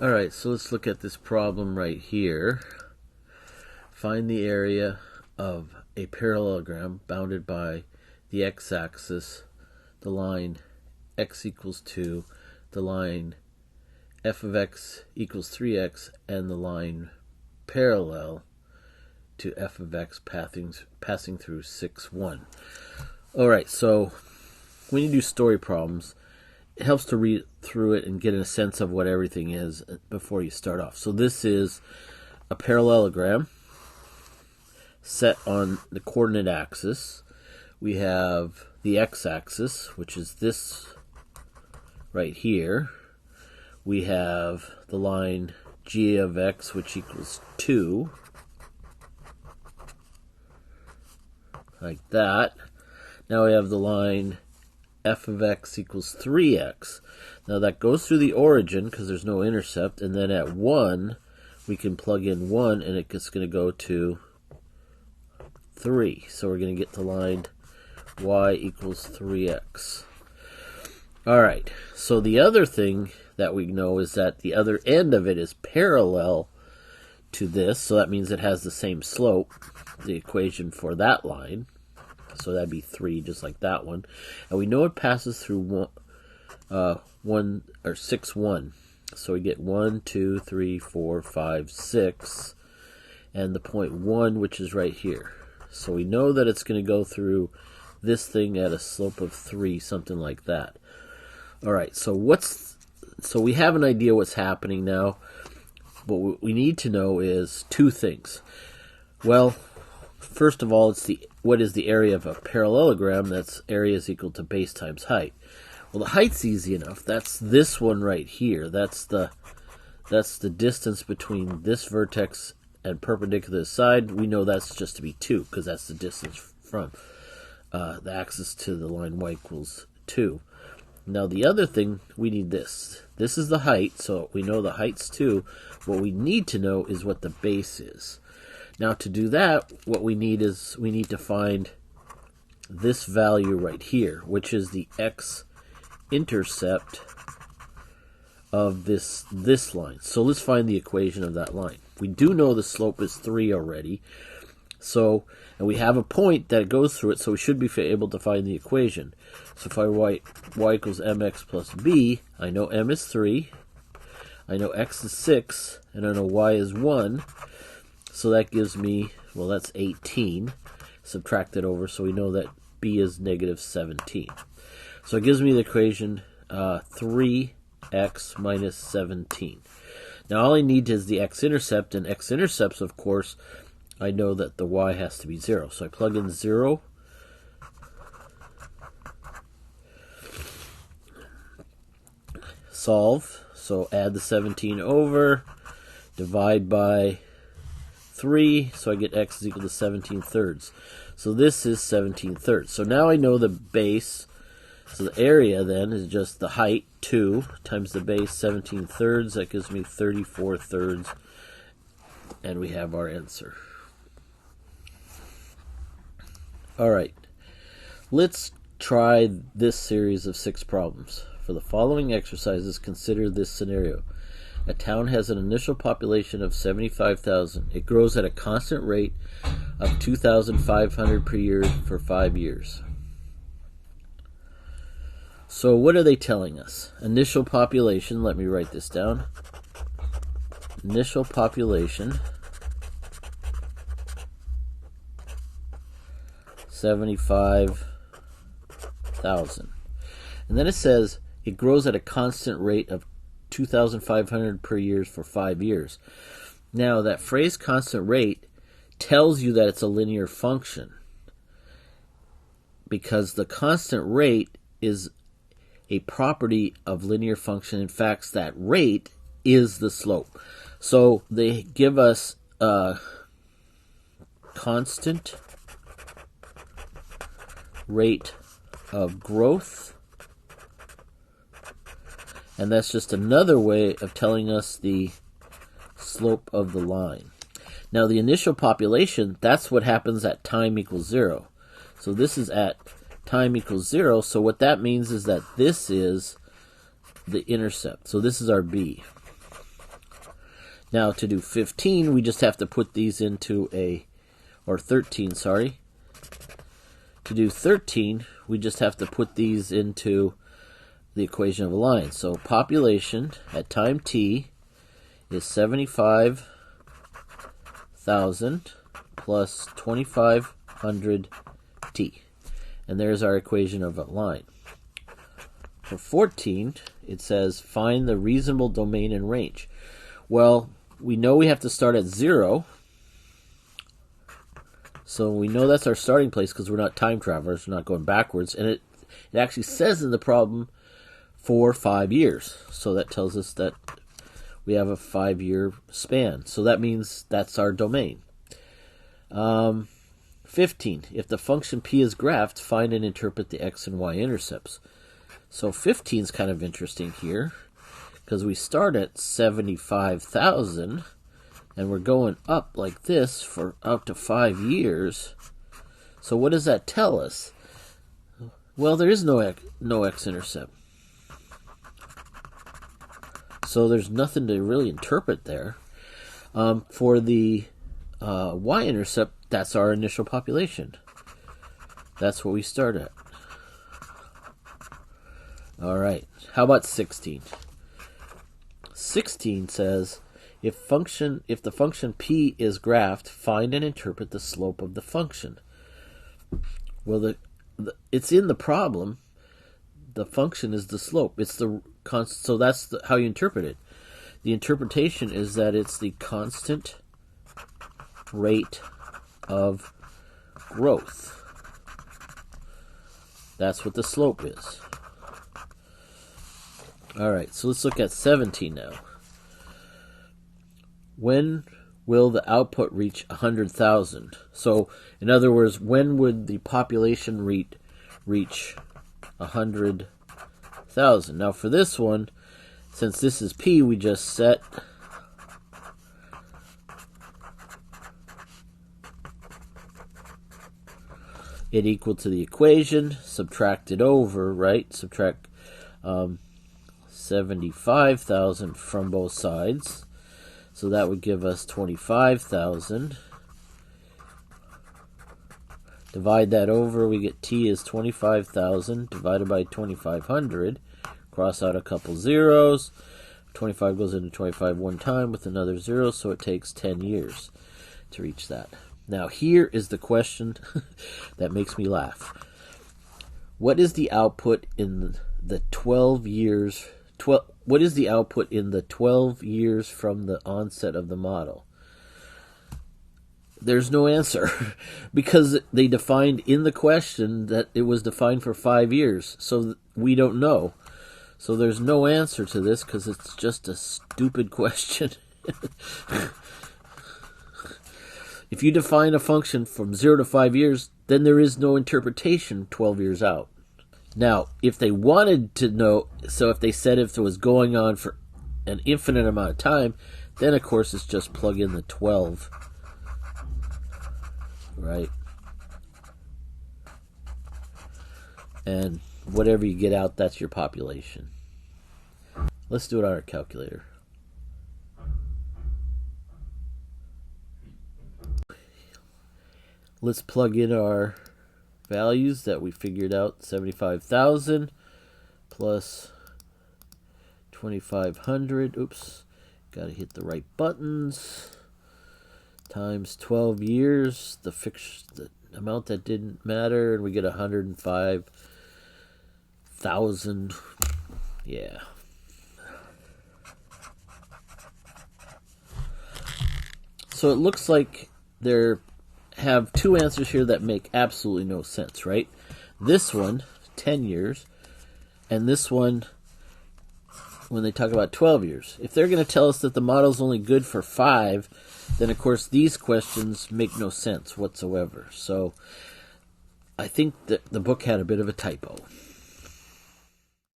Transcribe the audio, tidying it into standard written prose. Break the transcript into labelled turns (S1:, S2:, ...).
S1: Alright, so let's look at this problem right here. Find the area of a parallelogram bounded by the x-axis, the line x equals 2, the line f of x equals 3x, and the line parallel to f of x passing through 6, 1. Alright, so when you do story problems, it helps to read through it and get a sense of what everything is before you start off. So this is a parallelogram set on the coordinate axis. We have the x-axis, which is this right here. We have the line g of x, which equals 2, like that. Now we have the line f of x equals 3x. Now that goes through the origin because there's no intercept, and then at 1 we can plug in 1 and it's going to go to 3. So we're going to get the line y equals 3x. Alright, so the other thing that we know is that the other end of it is parallel to this, so that means it has the same slope, the equation for that line. So that'd be 3, just like that one. And we know it passes through 6, 1. So we get 1, 2, 3, 4, 5, 6, and the point 1, which is right here. So we know that it's going to go through this thing at a slope of 3, something like that. Alright, so we have an idea what's happening now. But what we need to know is two things. Well, first of all, what is the area of a parallelogram? That's area is equal to base times height. Well, the height's easy enough. That's this one right here. That's the distance between this vertex and perpendicular to the side. We know that's just to be 2 because that's the distance from the axis to the line y equals 2. Now the other thing, we need this. This is the height, so we know the height's 2. What we need to know is what the base is. Now to do that, what we need to find this value right here, which is the x-intercept of this line. So let's find the equation of that line. We do know the slope is 3 already, and we have a point that goes through it, so we should be able to find the equation. So if I write y equals mx plus b, I know m is 3, I know x is 6, and I know y is 1. So that gives me, well, that's 18. Subtract it over, so we know that b is negative 17. So it gives me the equation 3x minus 17. Now all I need is the x-intercept, and x-intercepts, of course, I know that the y has to be 0. So I plug in 0. Solve. So add the 17 over, divide by 3, so I get x is equal to 17 thirds. So this is 17 thirds. So now I know the base. So the area then is just the height, 2, times the base, 17 thirds. That gives me 34 thirds. And we have our answer. Alright, let's try this series of 6 problems. For the following exercises, consider this scenario. A town has an initial population of 75,000. It grows at a constant rate of 2,500 per year for 5 years. So what are they telling us? Initial population, let me write this down. Initial population, 75,000. And then it says it grows at a constant rate of 2,500 per year for 5 years. Now that phrase constant rate tells you that it's a linear function because the constant rate is a property of linear function. In fact, that rate is the slope. So they give us a constant rate of growth, and that's just another way of telling us the slope of the line. Now the initial population, that's what happens at time equals 0. So this is at time equals 0, so what that means is that this is the intercept. So this is our b. Now to do 15, we just have to put these into or 13, sorry. To do 13, we just have to put these into the equation of a line. So population at time t is 75,000 plus 2,500 t. And there's our equation of a line. For 14, it says find the reasonable domain and range. Well, we know we have to start at 0. So we know that's our starting place because we're not time travelers, we're not going backwards. And it actually says in the problem for 5 years. So that tells us that we have a 5-year span. So that means that's our domain. 15. If the function p is graphed, find and interpret the x and y intercepts. So 15 is kind of interesting here because we start at 75,000 and we're going up like this for up to 5 years. So what does that tell us? Well, there is no x-intercept. So there's nothing to really interpret there. For the y-intercept, that's our initial population. That's what we start at. All right. How about 16? 16 says if the function p is graphed, find and interpret the slope of the function. Well, it's in the problem. The function is the slope. It's the constant. So that's how you interpret it. The interpretation is that it's the constant rate of growth. That's what the slope is. All right, so let's look at 17 now. When will the output reach 100,000? So, in other words, when would the population reach 100,000? Now, for this one, since this is p, we just set it equal to the equation, subtract it over, right? Subtract 75,000 from both sides. So that would give us 25,000. Divide that over, we get t is 25,000 divided by 2,500. Cross out a couple zeros. 25 goes into 25 one time with another 0, so it takes 10 years to reach that. Now here is the question that makes me laugh. What is the output in the 12 years? What is the output in the 12 years from the onset of the model? There's no answer because they defined in the question that it was defined for 5 years. So we don't know. So there's no answer to this because it's just a stupid question. If you define a function from 0 to 5 years, then there is no interpretation 12 years out. Now, if they wanted to know, so if they said if it was going on for an infinite amount of time, then of course it's just plug in the 12, right? And whatever you get out, that's your population. Let's do it on our calculator. Let's plug in our values that we figured out. 75,000 plus 2,500. Oops, got to hit the right buttons. Times 12 years, the amount that didn't matter, and we get 105,000. Yeah. So it looks like there have two answers here that make absolutely no sense, right? This one, 10 years, and this one, when they talk about 12 years. If they're going to tell us that the model's only good for 5, then of course these questions make no sense whatsoever. So I think that the book had a bit of a typo.